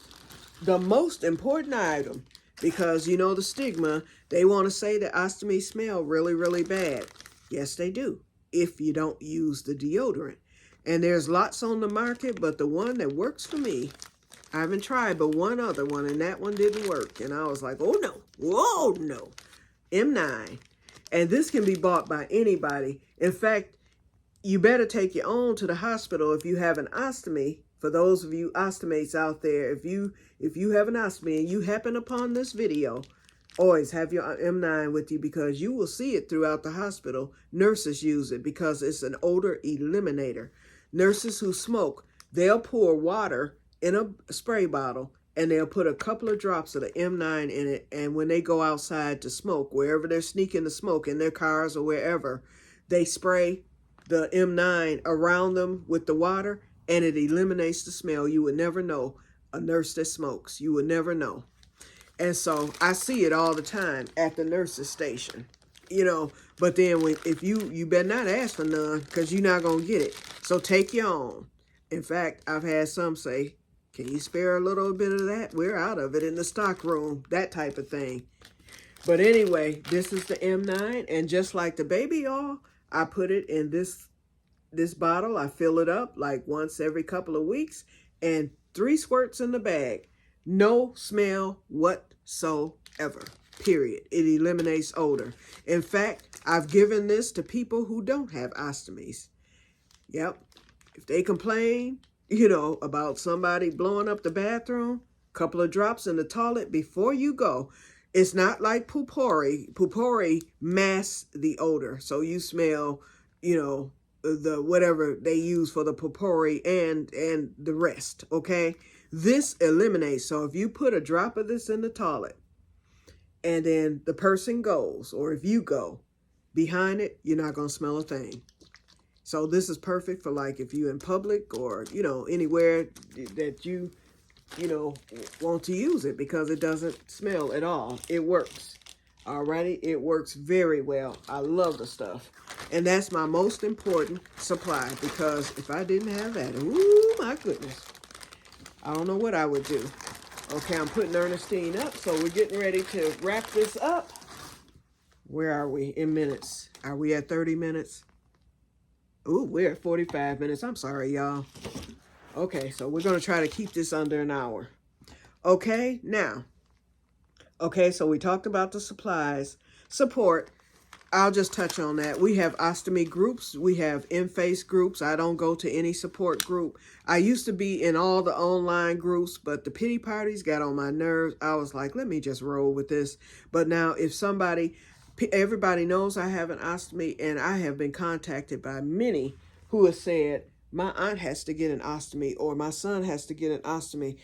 the most important item, because you know the stigma, they want to say that ostomies smell really, really bad. Yes, they do, if you don't use the deodorant. And there's lots on the market, but the one that works for me, I haven't tried but one other one, and that one didn't work. And I was like, oh no, whoa, no. M9. And this can be bought by anybody. In fact, you better take your own to the hospital if you have an ostomy. For those of you ostomates out there, if you have an ostomy and you happen upon this video, always have your M9 with you, because you will see it throughout the hospital. Nurses use it because it's an odor eliminator. Nurses who smoke, they'll pour water in a spray bottle, and they'll put a couple of drops of the M9 in it, and when they go outside to smoke, wherever they're sneaking the smoke, in their cars or wherever, they spray the M9 around them with the water, and it eliminates the smell. You would never know. A nurse that smokes, you would never know. And so I see it all the time at the nurse's station, you know. But then if you better not ask for none, because you're not going to get it. So take your own. In fact, I've had some say, can you spare a little bit of that? We're out of it in the stock room, that type of thing. But anyway, this is the M9. And just like the baby oil, I put it in this bottle. I fill it up like once every couple of weeks, and 3 squirts in the bag. No smell whatsoever, period. It eliminates odor. In fact, I've given this to people who don't have ostomies. Yep. If they complain, you know, about somebody blowing up the bathroom, couple of drops in the toilet before you go. It's not like Poo-Pourri. Poo-Pourri masks the odor, so you smell, you know, the whatever they use for the potpourri and the rest, okay? This eliminates. So if you put a drop of this in the toilet and then the person goes, or if you go behind it, you're not going to smell a thing. So this is perfect for like if you're in public or, you know, anywhere that you know, want to use it because it doesn't smell at all. It works. Alrighty, it works very well. I love the stuff. And that's my most important supply because if I didn't have that, ooh, my goodness, I don't know what I would do. Okay, I'm putting Ernestine up, so we're getting ready to wrap this up. Where are we in minutes? Are we at 30 minutes? Ooh, we're at 45 minutes. I'm sorry, y'all. Okay, so we're going to try to keep this under an hour. Okay, now. Okay, so we talked about the supplies. Support. I'll just touch on that. We have ostomy groups. We have in-face groups. I don't go to any support group. I used to be in all the online groups, but the pity parties got on my nerves. I was like, let me just roll with this. But now if somebody, everybody knows I have an ostomy, and I have been contacted by many who have said, my aunt has to get an ostomy, or my son has to get an ostomy.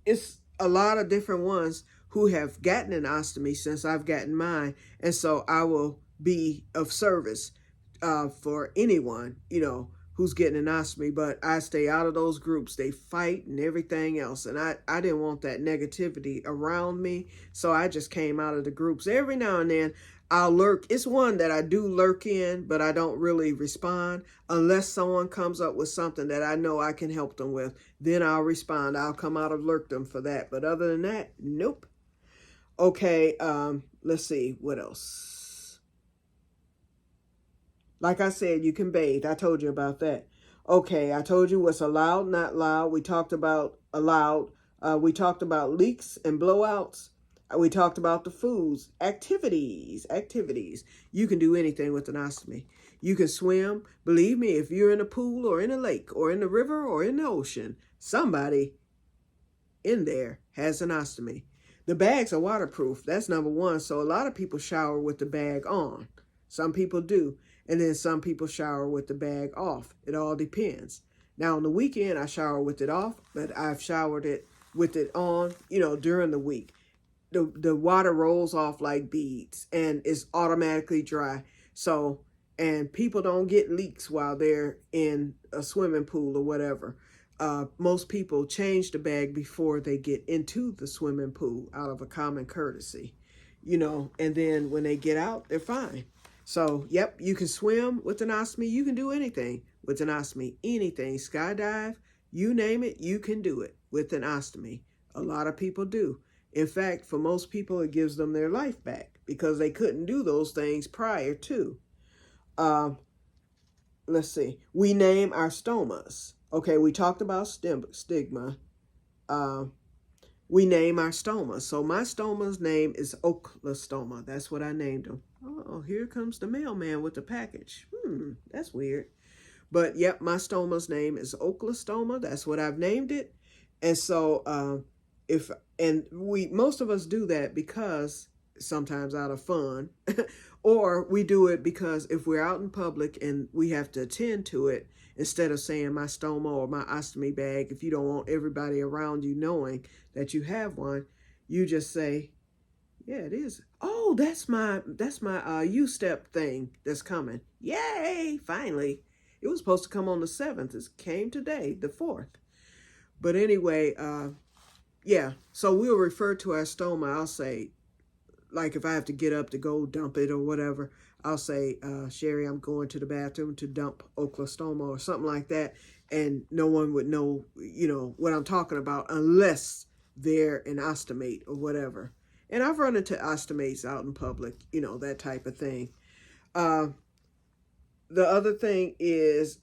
It's a lot of different ones who have gotten an ostomy since I've gotten mine. And so I will be of service for anyone, you know, who's getting an ostomy. But I stay out of those groups. They fight and everything else. And I didn't want that negativity around me. So I just came out of the groups. Every now and then I'll lurk. It's one that I do lurk in, but I don't really respond unless someone comes up with something that I know I can help them with. Then I'll respond. I'll come out of lurkdom for that. But other than that, nope. Okay, let's see, what else? Like I said, you can bathe. I told you about that. Okay, I told you what's allowed, not allowed. We talked about allowed. We talked about leaks and blowouts. We talked about the foods. Activities. You can do anything with an ostomy. You can swim. Believe me, if you're in a pool or in a lake or in the river or in the ocean, somebody in there has an ostomy. The bags are waterproof. That's number one. So a lot of people shower with the bag on. Some people do. And then some people shower with the bag off. It all depends. Now on the weekend, I shower with it off, but I've showered it with it on, you know, during the week. The water rolls off like beads and it's automatically dry. So, and people don't get leaks while they're in a swimming pool or whatever. Most people change the bag before they get into the swimming pool out of a common courtesy, you know, and then when they get out, they're fine. So, yep, you can swim with an ostomy. You can do anything with an ostomy, anything, skydive, you name it, you can do it with an ostomy. A lot of people do. In fact, for most people, it gives them their life back because they couldn't do those things prior to. Let's see. We name our stomas. Okay, we talked about stigma. We name our stomas. So my stoma's name is oklastoma. That's what I named him. Oh, here comes the mailman with the package. That's weird. But yep, my stoma's name is oklastoma. That's what I've named it. And so most of us do that because sometimes out of fun, or we do it because if we're out in public and we have to attend to it, instead of saying my stoma or my ostomy bag, if you don't want everybody around you knowing that you have one, you just say, yeah, it is. Oh, that's my U-step thing that's coming. Yay, finally. It was supposed to come on the 7th. It came today, the 4th. But anyway, yeah, so we'll refer to our stoma. I'll say, like if I have to get up to go dump it or whatever, I'll say, Sherry, I'm going to the bathroom to dump oklastoma or something like that. And no one would know, you know, what I'm talking about unless they're an ostomate or whatever. And I've run into ostomates out in public, you know, that type of thing. The other thing is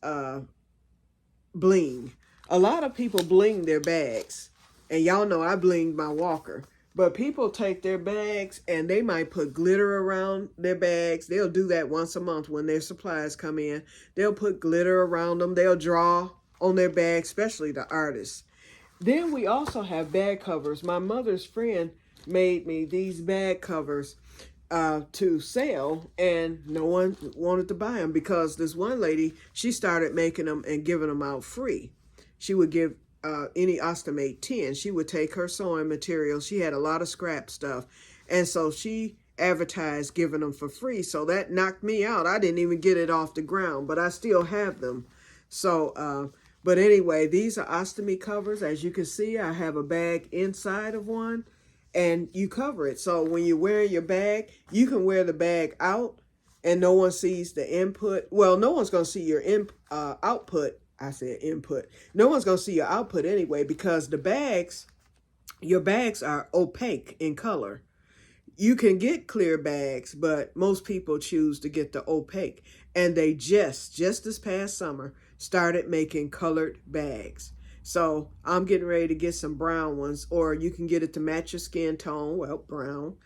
bling. A lot of people bling their bags. And y'all know I blinged my walker. But people take their bags and they might put glitter around their bags. They'll do that once a month when their supplies come in. They'll put glitter around them. They'll draw on their bags, especially the artists. Then we also have bag covers. My mother's friend made me these bag covers. to sell, and no one wanted to buy them because this one lady, she started making them and giving them out free. She would give any ostomate 10. She would take her sewing material. She had a lot of scrap stuff, and so she advertised giving them for free. So that knocked me out. I didn't even get it off the ground, but I still have them. So, but anyway, these are ostomy covers. As you can see, I have a bag inside of one, and you cover it. So when you're wearing your bag, you can wear the bag out and no one sees the input. Well, no one's going to see your output. I said input. No one's going to see your output anyway, because the bags, your bags are opaque in color. You can get clear bags, but most people choose to get the opaque. And they just this past summer, started making colored bags. So I'm getting ready to get some brown ones, or you can get it to match your skin tone, well, brown,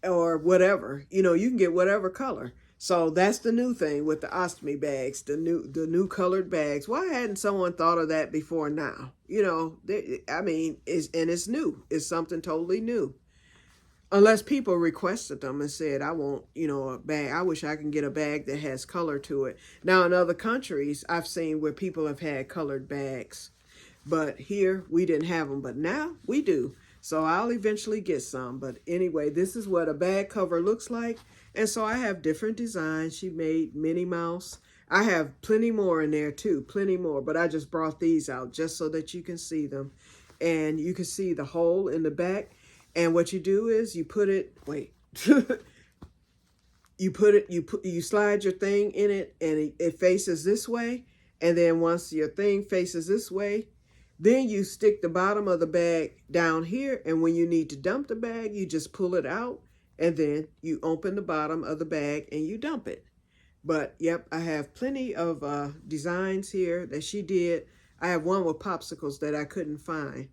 or whatever. You know, you can get whatever color. So that's the new thing with the ostomy bags, the new colored bags. Why hadn't someone thought of that before now? You know, I mean, it's new. It's something totally new. Unless people requested them and said, I want, you know, a bag. I wish I can get a bag that has color to it. Now, in other countries, I've seen where people have had colored bags. But here, we didn't have them. But now, we do. So I'll eventually get some. But anyway, this is what a bag cover looks like. And so I have different designs. She made Minnie Mouse. I have plenty more in there, too. Plenty more. But I just brought these out just so that you can see them. And you can see the hole in the back. And what you do is you put it, you slide your thing in it, and it faces this way. And then once your thing faces this way, then you stick the bottom of the bag down here. And when you need to dump the bag, you just pull it out, and then you open the bottom of the bag and you dump it. But yep, I have plenty of designs here that she did. I have one with popsicles that I couldn't find,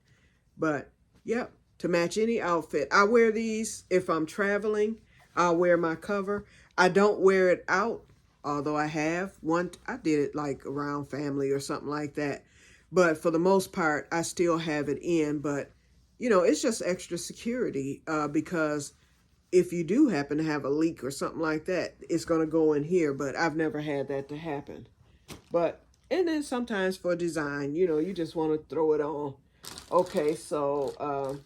but yep. To match any outfit. I wear these if I'm traveling. I'll wear my cover. I don't wear it out, although I have one. I did it like around family or something like that. But for the most part, I still have it in. But, you know, it's just extra security because if you do happen to have a leak or something like that, it's going to go in here. But I've never had that to happen. But, and then sometimes for design, you know, you just want to throw it on. Okay, so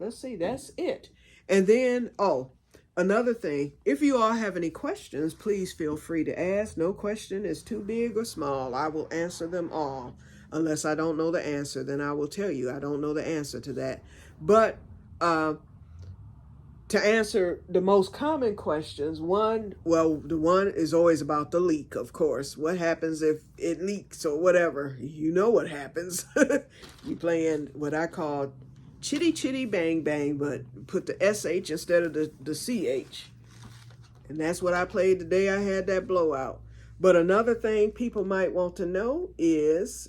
let's see, that's it. And then, oh, another thing, if you all have any questions, please feel free to ask. No question is too big or small. I will answer them all. Unless I don't know the answer, then I will tell you I don't know the answer to that. But to answer the most common questions, the one is always about the leak, of course. What happens if it leaks or whatever? You know what happens. You playing what I call chitty chitty bang bang, but put the SH instead of the CH. And that's what I played the day I had that blowout. But another thing people might want to know is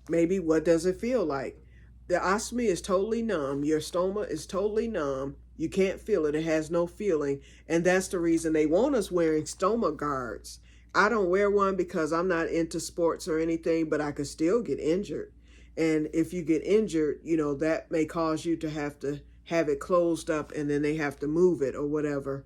maybe what does it feel like? The ostomy is totally numb. Your stoma is totally numb. You can't feel it. It has no feeling. And that's the reason they want us wearing stoma guards. I don't wear one because I'm not into sports or anything, but I could still get injured. And if you get injured, you know, that may cause you to have it closed up, and then they have to move it or whatever.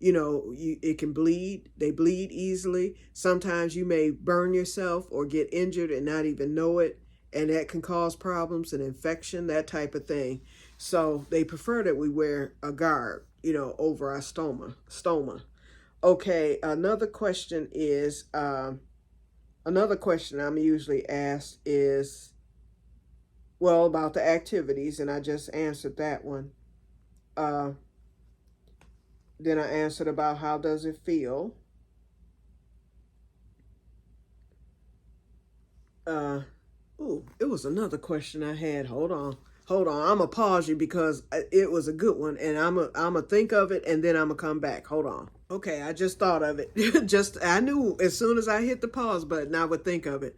You know, it can bleed. They bleed easily. Sometimes you may burn yourself or get injured and not even know it. And that can cause problems and infection, that type of thing. So they prefer that we wear a guard, you know, over our stoma. Okay, another question I'm usually asked is, well, about the activities, and I just answered that one. Then I answered about how does it feel. It was another question I had. Hold on. I'm gonna pause you because it was a good one, and I'm gonna think of it, and then I'm gonna come back. Hold on. Okay, I just thought of it. I knew as soon as I hit the pause button, I would think of it.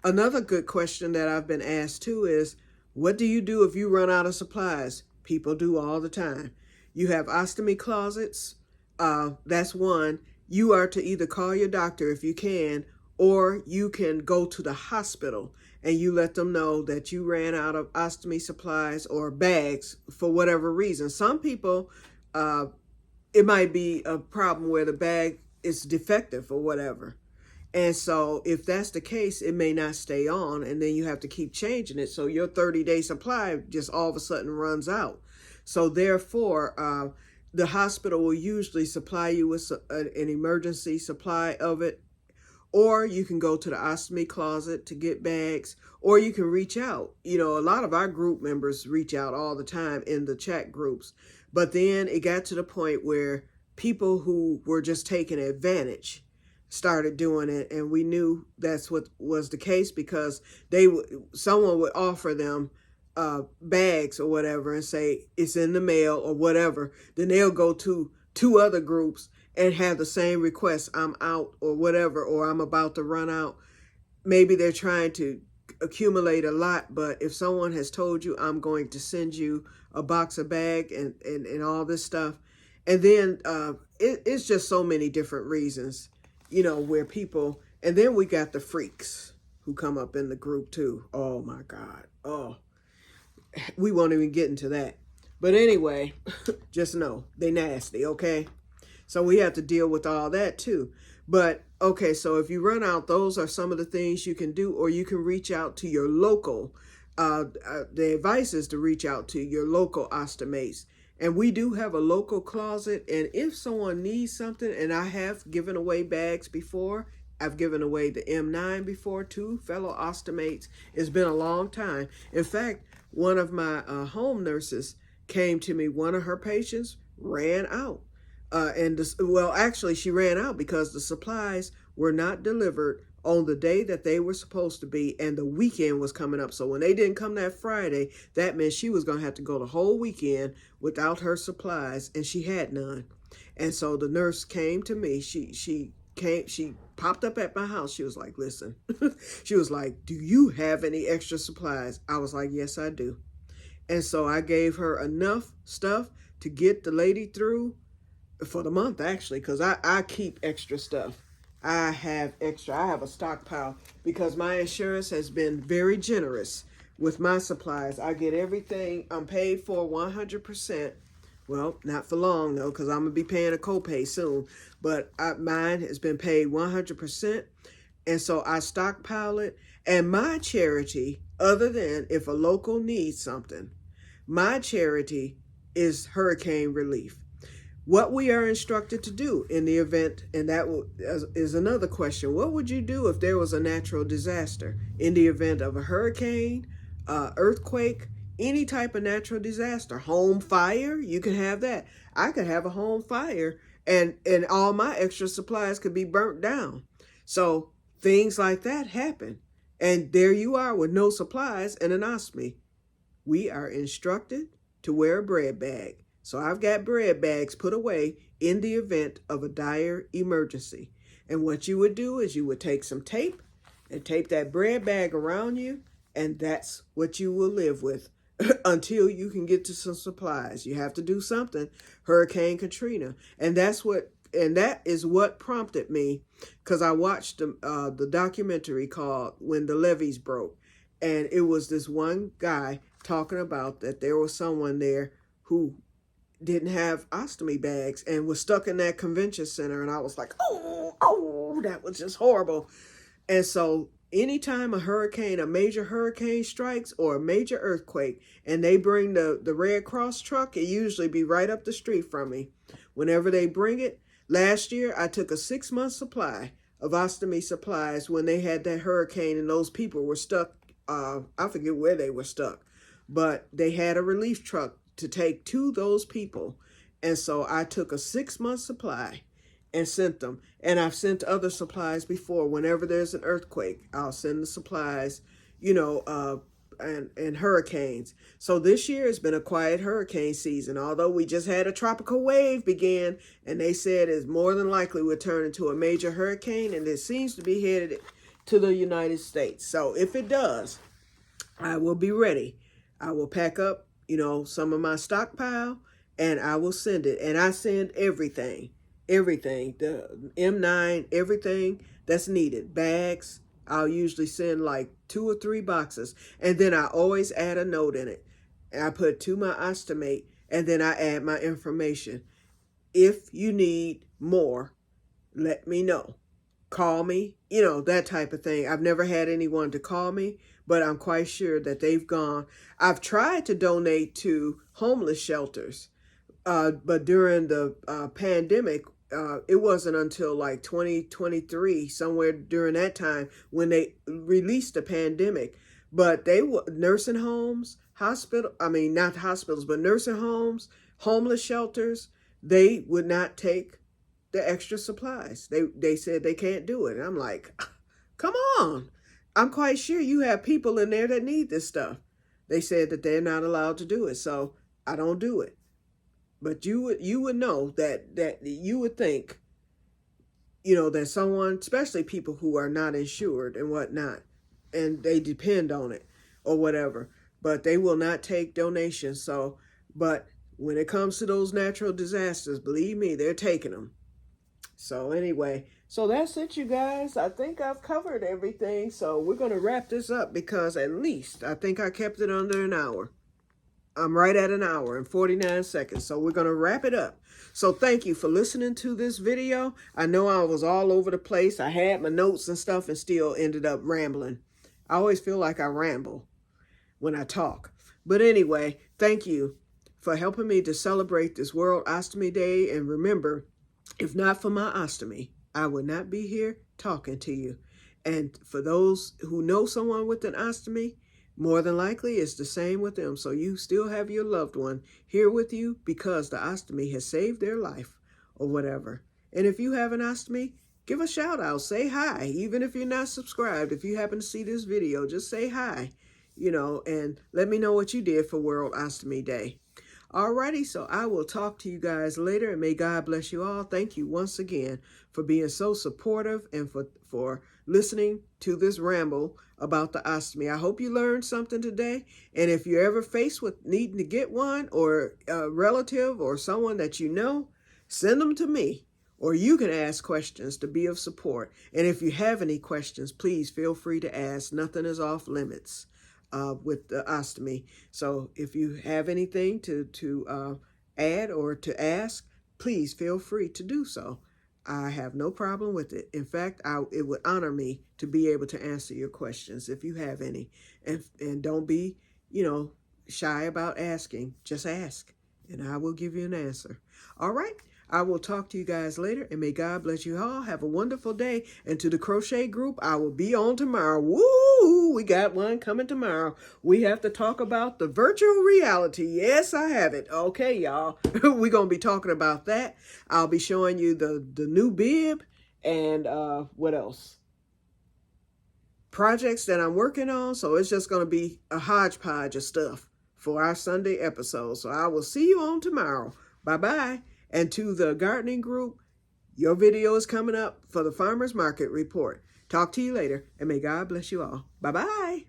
Another good question that I've been asked too is, what do you do if you run out of supplies? People do all the time. You have ostomy closets. That's one. You are to either call your doctor if you can, or you can go to the hospital and you let them know that you ran out of ostomy supplies or bags for whatever reason. Some people, it might be a problem where the bag is defective or whatever. And so if that's the case, it may not stay on, and then you have to keep changing it. So your 30-day supply just all of a sudden runs out. So therefore, the hospital will usually supply you with an emergency supply of it, or you can go to the ostomy closet to get bags, or you can reach out. You know, a lot of our group members reach out all the time in the chat groups. But then it got to the point where people who were just taking advantage started doing it, and we knew that's what was the case, because someone would offer them bags or whatever and say it's in the mail or whatever. Then they'll go to two other groups and have the same request: I'm out or whatever, or I'm about to run out. Maybe they're trying to accumulate a lot, but if someone has told you, I'm going to send you a box of bag and all this stuff, and then it's just so many different reasons, you know, where people, and then we got the freaks who come up in the group too. Oh my God. Oh, we won't even get into that. But anyway, just know they nasty, okay? So we have to deal with all that too. But okay, so if you run out, those are some of the things you can do, or you can reach out to your local. The advice is to reach out to your local ostomates. And we do have a local closet. And if someone needs something, and I have given away bags before, I've given away the M9 before to fellow ostomates. It's been a long time. In fact, one of my home nurses came to me. One of her patients ran out. Actually, she ran out because the supplies were not delivered on the day that they were supposed to be, and the weekend was coming up. So when they didn't come that Friday, that meant she was going to have to go the whole weekend without her supplies, and she had none. And so the nurse came to me. She popped up at my house. She was like, listen, she was like, do you have any extra supplies? I was like, yes, I do. And so I gave her enough stuff to get the lady through for the month, actually, because I keep extra stuff. I have a stockpile because my insurance has been very generous with my supplies. I get everything. I'm paid for 100%. Well, not for long, though, because I'm going to be paying a copay soon. But mine has been paid 100%. And so I stockpile it. And my charity, other than if a local needs something, my charity is hurricane relief. What we are instructed to do in the event, and that is another question. What would you do if there was a natural disaster in the event of a hurricane, earthquake, any type of natural disaster? Home fire, you can have that. I could have a home fire and all my extra supplies could be burnt down. So things like that happen. And there you are with no supplies and an ostomy. We are instructed to wear a bread bag. So I've got bread bags put away in the event of a dire emergency. And what you would do is you would take some tape and tape that bread bag around you, and that's what you will live with until you can get to some supplies. You have to do something. Hurricane Katrina. And that is what prompted me, because I watched the documentary called When the Levees Broke. And it was this one guy talking about that there was someone there who didn't have ostomy bags and was stuck in that convention center. And I was like, oh, that was just horrible. And so anytime a major hurricane strikes or a major earthquake, and they bring the Red Cross truck, it usually be right up the street from me. Whenever they bring it, last year I took a 6-month supply of ostomy supplies when they had that hurricane and those people were stuck. I forget where they were stuck, but they had a relief truck to take to those people. And so I took a 6-month supply and sent them. And I've sent other supplies before. Whenever there's an earthquake, I'll send the supplies, and hurricanes. So this year has been a quiet hurricane season, although we just had a tropical wave begin, and they said it's more than likely will turn into a major hurricane, and it seems to be headed to the United States. So if it does, I will be ready. I will pack up some of my stockpile, and I will send it. And I send everything, the M9, everything that's needed. Bags, I'll usually send like 2 or 3 boxes. And then I always add a note in it. And I put to my ostomate, and then I add my information. If you need more, let me know. Call me, you know, that type of thing. I've never had anyone to call me, but I'm quite sure that they've gone. I've tried to donate to homeless shelters, but during the pandemic, it wasn't until like 2023, somewhere during that time, when they released the pandemic. But they were nursing homes, not hospitals, but nursing homes, homeless shelters, they would not take the extra supplies. They said they can't do it. And I'm like, come on. I'm quite sure you have people in there that need this stuff. They said that they're not allowed to do it, so I don't do it. But you would know that you would think, you know, that someone, especially people who are not insured and whatnot, and they depend on it or whatever, but they will not take donations. So, but when it comes to those natural disasters, believe me, they're taking them. So anyway, so that's it, you guys. I think I've covered everything. So we're going to wrap this up because at least I think I kept it under an hour. I'm right at an hour and 49 seconds. So we're going to wrap it up. So thank you for listening to this video. I know I was all over the place. I had my notes and stuff and still ended up rambling. I always feel like I ramble when I talk. But anyway, thank you for helping me to celebrate this World Ostomy Day. And remember, if not for my ostomy, I would not be here talking to you. And for those who know someone with an ostomy, more than likely it's the same with them. So you still have your loved one here with you because the ostomy has saved their life or whatever. And if you have an ostomy, give a shout out. Say hi. Even if you're not subscribed, if you happen to see this video, just say hi, you know, and let me know what you did for World Ostomy Day. Alrighty, so I will talk to you guys later, and may God bless you all. Thank you once again for being so supportive and for listening to this ramble about the ostomy. I hope you learned something today, and if you're ever faced with needing to get one, or a relative or someone that you know, send them to me, or you can ask questions to be of support. And if you have any questions, please feel free to ask. Nothing is off limits with the ostomy. So if you have anything to add or to ask, please feel free to do so. I have no problem with it. In fact, it would honor me to be able to answer your questions if you have any. And don't be, you know, shy about asking. Just ask, and I will give you an answer. All right. I will talk to you guys later, and may God bless you all. Have a wonderful day. And to the crochet group, I will be on tomorrow. Woo! We got one coming tomorrow. We have to talk about the virtual reality. Yes, I have it. Okay, y'all. We're going to be talking about that. I'll be showing you the new bib and what else? Projects that I'm working on. So it's just going to be a hodgepodge of stuff for our Sunday episode. So I will see you on tomorrow. Bye-bye. And to the gardening group, your video is coming up for the Farmers Market Report. Talk to you later, and may God bless you all. Bye-bye.